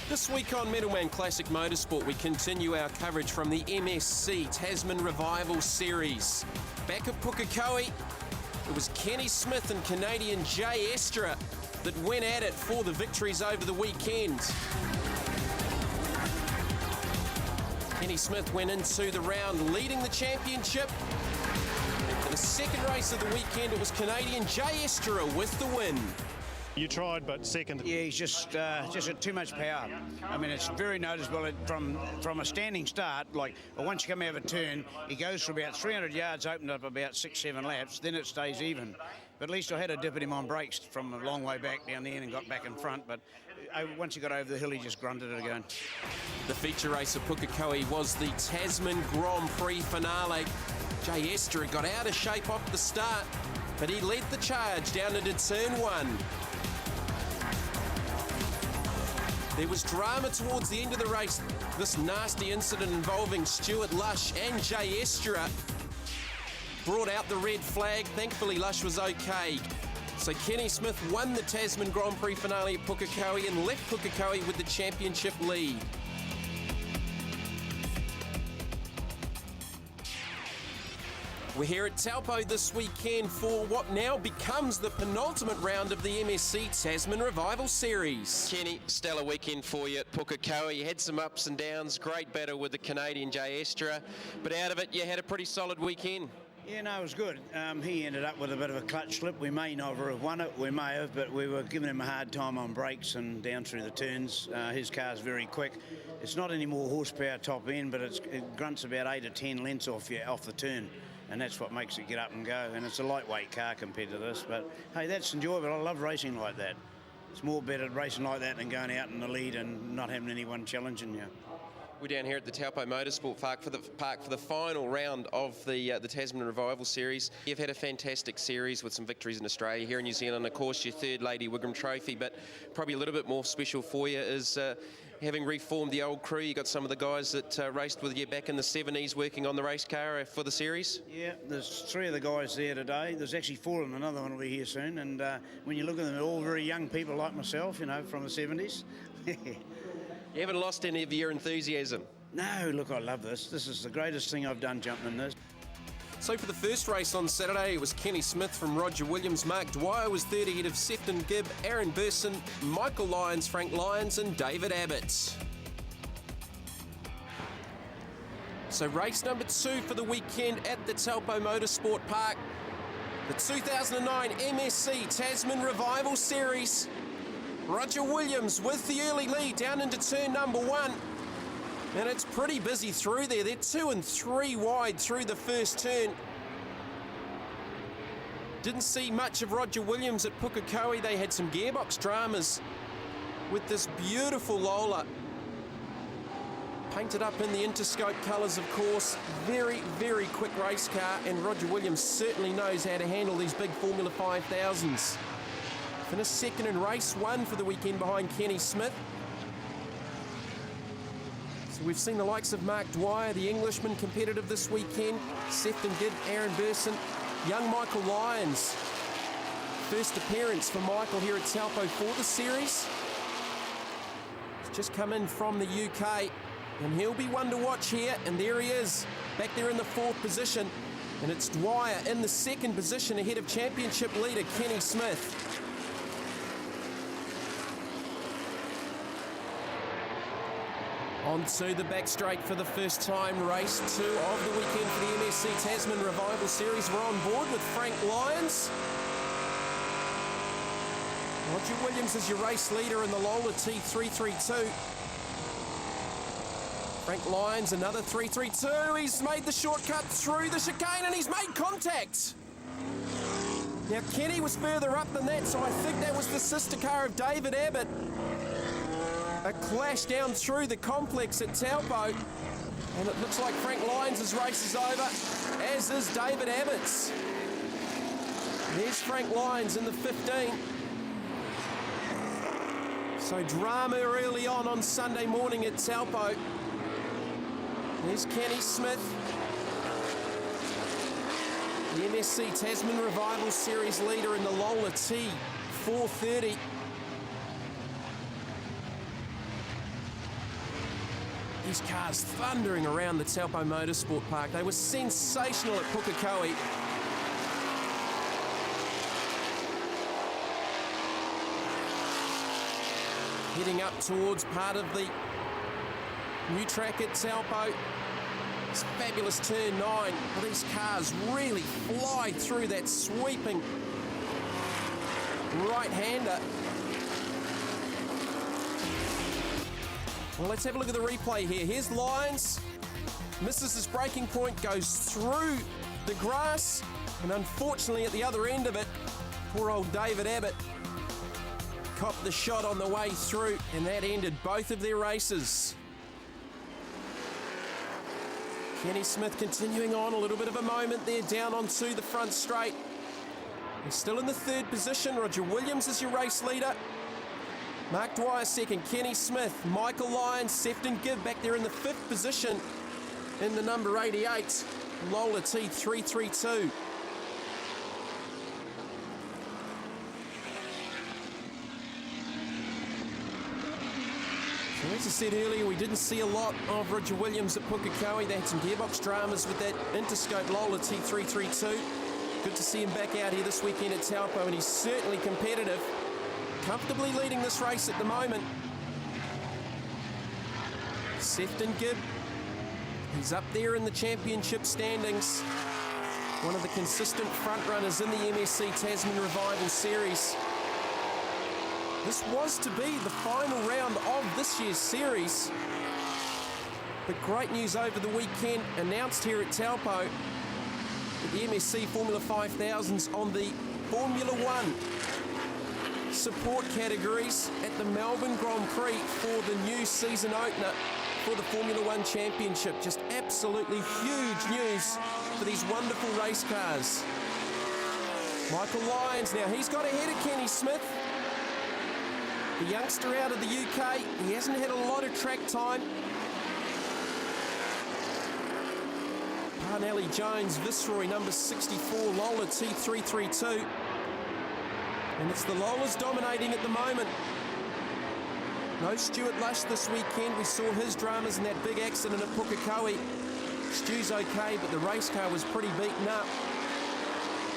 This week on Middleman Classic Motorsport, we continue our coverage from the MSC Tasman Revival Series. Back at Pukekohe, it was Kenny Smith and Canadian Jay Estra that went at it for the victories over the weekend. Kenny Smith went into the round leading the championship. And for the second race of the weekend, it was Canadian Jay Estra with the win. You tried, but second. Yeah, he's just got too much power. I mean, it's very noticeable from a standing start. Like, once you come out of a turn, he goes for about 300 yards, opened up about 6-7 laps, then it stays even. But at least I had a dip at him on brakes from a long way back down the end and got back in front. But once he got over the hill, he just grunted it again. The feature race of Pukekohe was the Tasman Grand Prix finale. Jay Estra got out of shape off the start, but he led the charge down into turn 1. There was drama towards the end of the race. This nasty incident involving Stuart Lush and Jay Estra brought out the red flag. Thankfully, Lush was okay. So Kenny Smith won the Tasman Grand Prix finale at Pukekohe and left Pukekohe with the championship lead. We're here at Taupo this weekend for what now becomes the penultimate round of the MSC Tasman Revival Series. Kenny, stellar weekend for you at Pukekohe. You had some ups and downs, great battle with the Canadian Jay Estra, but out of it you had a pretty solid weekend. Yeah, no, it was good. He ended up with a bit of a clutch slip. We may never have won it, we may have, but we were giving him a hard time on brakes and down through the turns. His car's very quick. It's not any more horsepower top end, but it grunts about 8 or 10 lengths off the turn, and that's what makes it get up and go. And it's a lightweight car compared to this, but hey, that's enjoyable. I love racing like that. It's more better racing like that than going out in the lead and not having anyone challenging you. We're down here at the Taupo Motorsport Park for the final round of the Tasman Revival Series. You've had a fantastic series with some victories in Australia. Here in New Zealand, of course, your third Lady Wigram Trophy, but probably a little bit more special for you is having reformed the old crew. You got some of the guys that raced with you back in the 70s working on the race car for the series. Yeah, there's 3 of the guys there today. There's actually 4 of them. Another one will be here soon. And when you look at them, they're all very young people like myself, you know, from the 70s. You haven't lost any of your enthusiasm? No, look, I love this. This is the greatest thing I've done, jumping in this. So for the first race on Saturday, it was Kenny Smith from Roger Williams. Mark Dwyer was third ahead of Sefton Gibb, Aaron Burson, Michael Lyons, Frank Lyons and David Abbott. So race number 2 for the weekend at the Taupo Motorsport Park. The 2009 MSC Tasman Revival Series. Roger Williams with the early lead down into turn number 1. And it's pretty busy through there. They're 2 and 3 wide through the first turn. Didn't see much of Roger Williams at Pukekohe. They had some gearbox dramas with this beautiful Lola. Painted up in the Interscope colours, of course. Very, very quick race car, and Roger Williams certainly knows how to handle these big Formula 5000s. Finished second in race 1 for the weekend behind Kenny Smith. So we've seen the likes of Mark Dwyer, the Englishman, competitive this weekend. Sefton Gibb, Aaron Burson, young Michael Lyons. First appearance for Michael here at Taupo for the series. He's just come in from the UK, and he'll be one to watch here. And there he is, back there in the 4th position. And it's Dwyer in the 2nd position ahead of championship leader Kenny Smith. Onto the back straight for the first time, race 2 of the weekend for the MSC Tasman Revival Series. We're on board with Frank Lyons. Roger Williams is your race leader in the Lola T332. Frank Lyons, another 332. He's made the shortcut through the chicane and he's made contact. Now Kenny was further up than that, so I think that was the sister car of David Abbott. A clash down through the complex at Taupo, and it looks like Frank Lyons' race is over, as is David Abbott's. There's Frank Lyons in the 15. So drama early on Sunday morning at Taupo. There's Kenny Smith. The MSC Tasman Revival Series leader in the Lola T430. These cars thundering around the Taupo Motorsport Park. They were sensational at Pukekohe. Heading up towards part of the new track at Taupo. It's fabulous turn 9. Well, these cars really fly through that sweeping right-hander. Well, let's have a look at the replay here. Here's Lyons. Misses his braking point, goes through the grass, and unfortunately at the other end of it, poor old David Abbott copped the shot on the way through, and that ended both of their races. Kenny Smith continuing on, a little bit of a moment there, down onto the front straight. He's still in the 3rd position. Roger Williams is your race leader. Mark Dwyer 2nd, Kenny Smith, Michael Lyons, Sefton Gibb back there in the 5th position in the number 88, Lola T332. So as I said earlier, we didn't see a lot of Roger Williams at Pukekohe. They had some gearbox dramas with that Interscope Lola T332. Good to see him back out here this weekend at Taupo, and he's certainly competitive. Comfortably leading this race at the moment. Sefton Gibb, he's up there in the championship standings. One of the consistent front runners in the MSC Tasman Revival Series. This was to be the final round of this year's series. But great news over the weekend, announced here at Taupo that the MSC Formula 5000's on the Formula 1 support categories at the Melbourne Grand Prix for the new season opener for the Formula 1 Championship. Just absolutely huge news for these wonderful race cars. Michael Lyons now, he's got ahead of Kenny Smith. The youngster out of the UK, he hasn't had a lot of track time. Parnelli Jones, Viceroy, number 64, Lola T332. And it's the Lolas dominating at the moment. No Stuart Lush this weekend. We saw his dramas in that big accident at Pukekohe. Stu's okay, but the race car was pretty beaten up.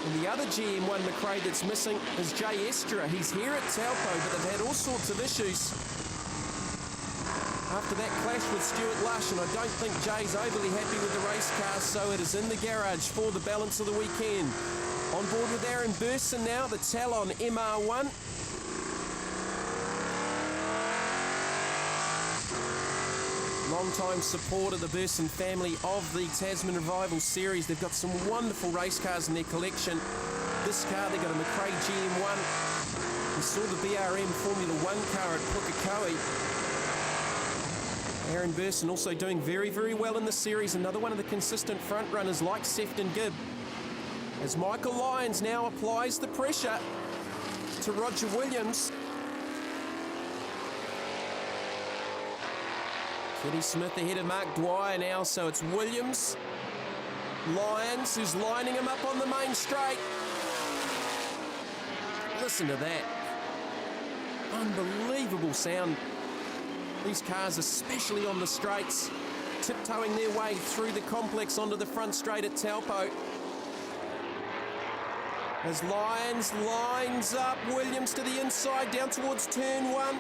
And the other GM1 McRae that's missing is Jay Estra. He's here at Taupo, but they've had all sorts of issues after that clash with Stuart Lush, and I don't think Jay's overly happy with the race car, so it is in the garage for the balance of the weekend. On board with Aaron Burson now, the Talon MR1. Long-time supporter, the Burson family of the Tasman Revival Series. They've got some wonderful race cars in their collection. This car, they've got a McRae GM1. We saw the BRM Formula 1 car at Pukekohe. Aaron Burson also doing very, very well in the series. Another one of the consistent front runners like Sefton Gibb. As Michael Lyons now applies the pressure to Roger Williams. Kenny Smith ahead of Mark Dwyer now, so it's Williams, Lyons, who's lining him up on the main straight. Listen to that. Unbelievable sound. These cars, especially on the straights, tiptoeing their way through the complex onto the front straight at Taupo. As Lyons lines up Williams to the inside, down towards turn 1.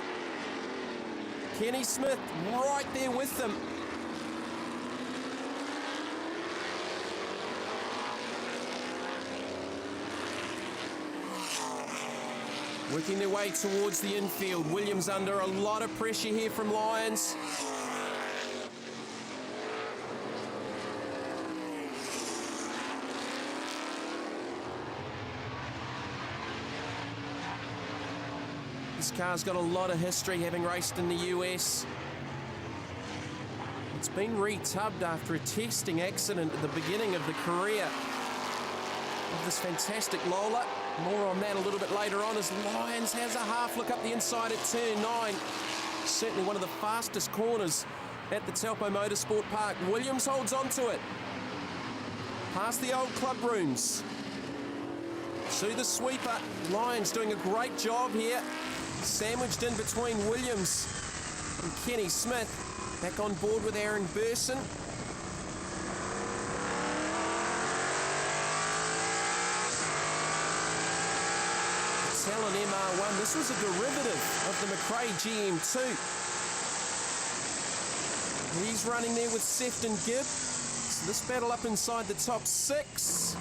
Kenny Smith right there with them. Working their way towards the infield. Williams under a lot of pressure here from Lyons. This car's got a lot of history, having raced in the US. It's been retubbed after a testing accident at the beginning of the career of this fantastic Lola. More on that a little bit later on as Lyons has a half look up the inside at turn 9. Certainly one of the fastest corners at the Taupo Motorsport Park. Williams holds on to it. Past the old club rooms. To the sweeper. Lyons doing a great job here. Sandwiched in between Williams and Kenny Smith. Back on board with Aaron Burson. Talon MR1. This was a derivative of the McRae GM2. He's running there with Sefton Gibb. So this battle up inside the top 6.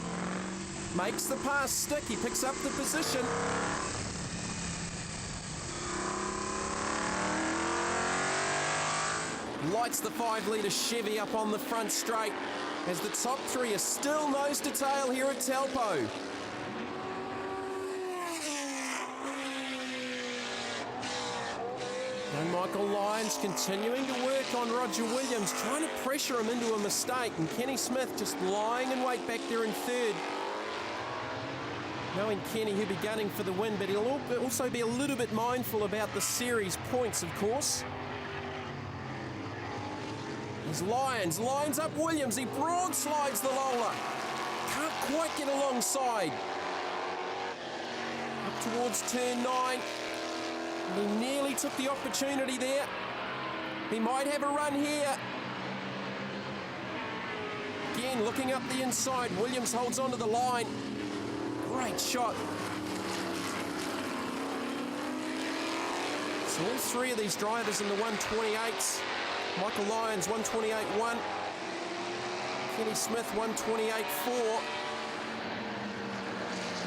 Makes the pass stick. He picks up the position. Lights the 5-litre Chevy up on the front straight as the top 3 are still nose to tail here at Taupo. And Michael Lyons continuing to work on Roger Williams, trying to pressure him into a mistake, and Kenny Smith just lying in wait back there in third. Knowing Kenny, he'll be gunning for the win, but he'll also be a little bit mindful about the series points, of course. As Lyons lines up Williams, he broadslides the Lola. Can't quite get alongside. Up towards turn 9. He nearly took the opportunity there. He might have a run here. Again, looking up the inside. Williams holds onto the line. Great shot. So all 3 of these drivers in the 128s. Michael Lyons, 128.1. Kenny Smith, 128.4.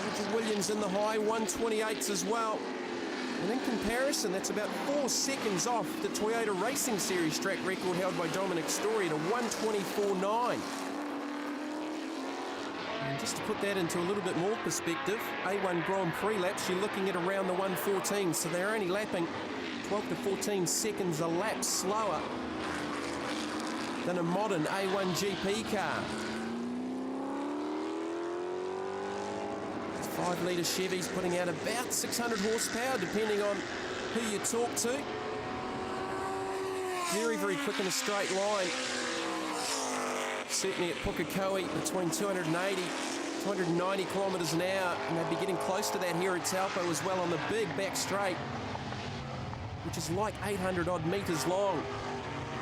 Roger Williams in the high 128s as well. And in comparison, that's about 4 seconds off the Toyota Racing Series track record held by Dominic Story at a 124.9. And just to put that into a little bit more perspective, A1 Grand Prix laps, you're looking at around the 114, so they're only lapping 12 to 14 seconds a lap slower than a modern A1 GP car. 5-litre Chevy's putting out about 600 horsepower, depending on who you talk to. Very, very quick in a straight line. Certainly at Pukekohe, between 280, 290 kilometres an hour, and they'd be getting close to that here at Taupo as well on the big back straight, which is like 800 odd metres long.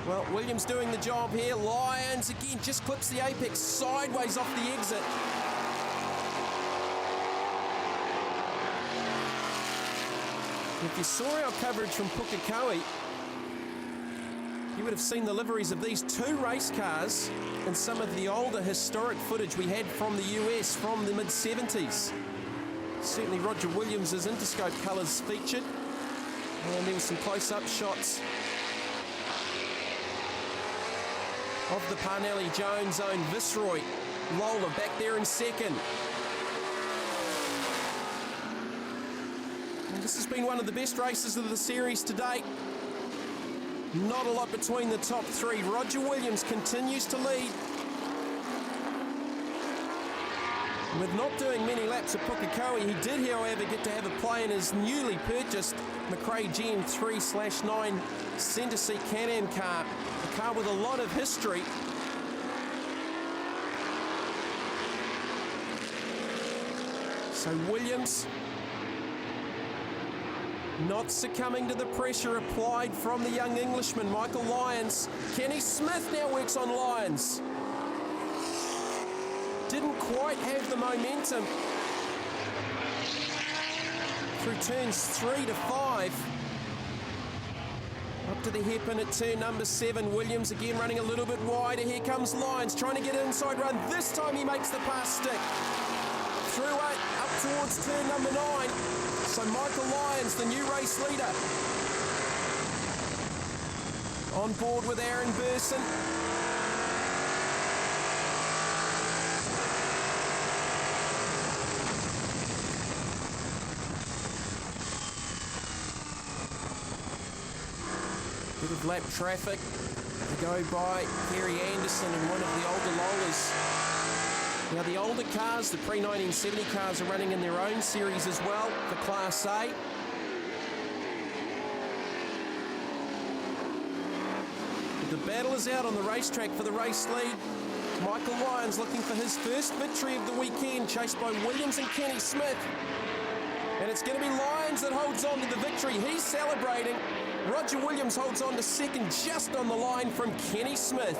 Well, Williams doing the job here. Lyons again just clips the apex sideways off the exit. If you saw our coverage from Pukekohe, you would have seen the liveries of these 2 race cars and some of the older historic footage we had from the US from the mid-70s. Certainly Roger Williams' Interscope colours featured, and there were some close-up shots of the Parnelli Jones own Viceroy. Lola back there in second. And this has been one of the best races of the series to date. Not a lot between the top 3. Roger Williams continues to lead. With not doing many laps at Pukekohe, he did, however, get to have a play in his newly purchased McRae GM3/9 centre seat Can-Am car, a car with a lot of history. So Williams not succumbing to the pressure applied from the young Englishman, Michael Lyons. Kenny Smith now works on Lyons. Didn't quite have the momentum through turns 3 to 5. Up to the hairpin at turn number 7. Williams again running a little bit wider. Here comes Lyons trying to get an inside run. This time he makes the pass stick. Through 8 up towards turn number 9. So Michael Lyons, the new race leader, on board with Aaron Burson. Bit of lap traffic to go by Kerry Anderson and one of the older Lolas. Now the older cars, the pre-1970 cars, are running in their own series as well for Class A. The battle is out on the racetrack for the race lead. Michael Lyons looking for his first victory of the weekend, chased by Williams and Kenny Smith. And it's going to be Lyons that holds on to the victory. He's celebrating. Roger Williams holds on to second, just on the line from Kenny Smith.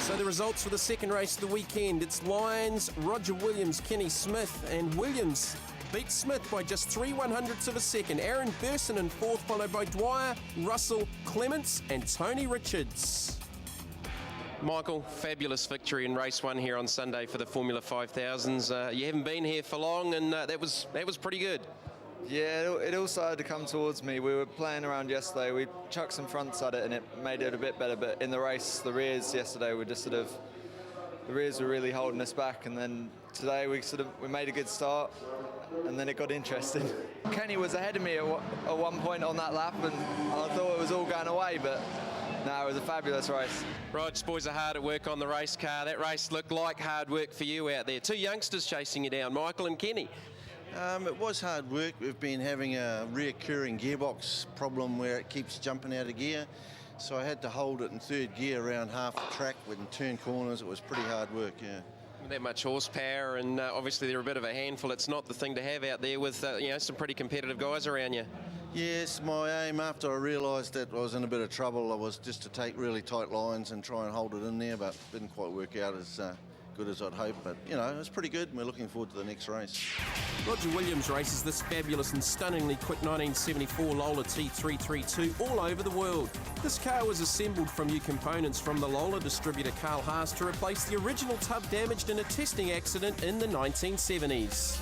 So the results for the second race of the weekend, it's Lyons, Roger Williams, Kenny Smith, and Williams beat Smith by just 3/100ths of a second. Aaron Burson in fourth, followed by Dwyer, Russell, Clements, and Tony Richards. Michael, fabulous victory in race one here on Sunday for the Formula 5000s. You haven't been here for long, and that was pretty good. Yeah, it all started to come towards me. We were playing around yesterday. We chucked some fronts at it, and it made it a bit better. But in the race, the rears yesterday were just the rears were really holding us back. And then today we made a good start, and then it got interesting. Kenny was ahead of me at one point on that lap, and I thought it was all going away, but no, it was a fabulous race. Rog, boys are hard at work on the race car. That race looked like hard work for you out there. Two youngsters chasing you down, Michael and Kenny. It was hard work. We've been having a reoccurring gearbox problem where it keeps jumping out of gear. So I had to hold it in third gear around half the track and turn corners. It was pretty hard work, yeah. With that much horsepower, and obviously they're a bit of a handful. It's not the thing to have out there with some pretty competitive guys around you. Yes, my aim after I realised that I was in a bit of trouble, was just to take really tight lines and try and hold it in there, but didn't quite work out as good as I'd hoped. But, it was pretty good, and we're looking forward to the next race. Roger Williams races this fabulous and stunningly quick 1974 Lola T332 all over the world. This car was assembled from new components from the Lola distributor Carl Haas to replace the original tub damaged in a testing accident in the 1970s.